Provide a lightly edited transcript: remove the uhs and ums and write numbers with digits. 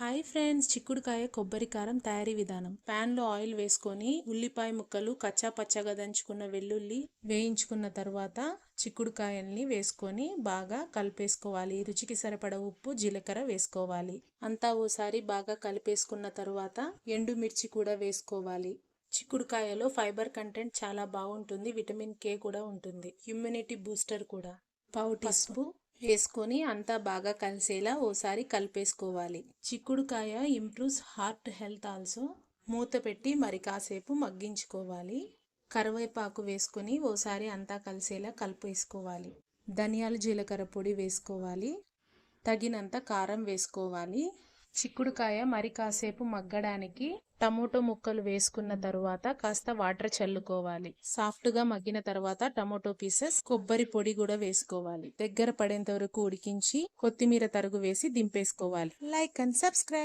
Hi friends, చిక్కుడుకాయ కొబ్బరి కారం తయారీ విధానం. పాన్ లో ఆయిల్ వేసుకొని ఉల్లిపాయ ముక్కలు, కచ్చా పచ్చగా దంచుకున్న వెల్లుల్లి వేయించుకున్న తర్వాత చిక్కుడుకాయల్ని వేసుకొని బాగా కలిపేసుకోవాలి. రుచికి సరిపడ ఉప్పు, జీలకర్ర వేసుకోవాలి. అంతా ఓసారి బాగా కలిపేసుకున్న తర్వాత ఎండుమిర్చి కూడా వేసుకోవాలి. చిక్కుడుకాయలో ఫైబర్ కంటెంట్ చాలా బాగుంటుంది. విటమిన్ కే కూడా ఉంటుంది. ఇమ్యూనిటీ బూస్టర్ కూడా. పావు టీ స్పూన్ వేసుకొని అంతా బాగా కలిసేలా ఓసారి కలిపేసుకోవాలి. చిక్కుడుకాయ ఇంప్రూవ్స్ హార్ట్ హెల్త్ ఆల్సో. మూత పెట్టి మరి కాసేపు మగ్గించుకోవాలి. కరివేపాకు వేసుకొని ఓసారి అంతా కలిసేలా కలిపేసుకోవాలి. ధనియాలు, జీలకర్ర పొడి వేసుకోవాలి. తగినంత కారం వేసుకోవాలి. చిక్కుడుకాయ మరి కాసేపు మగ్గడానికి టమోటో ముక్కలు వేసుకున్న తరువాత కాస్త వాటర్ చల్లుకోవాలి. సాఫ్ట్గా మగ్గిన తర్వాత టమోటో పీసెస్, కొబ్బరి పొడి కూడా వేసుకోవాలి. దగ్గర పడేంత వరకు ఉడికించి కొత్తిమీర తరుగు వేసి దింపేసుకోవాలి. Like and subscribe.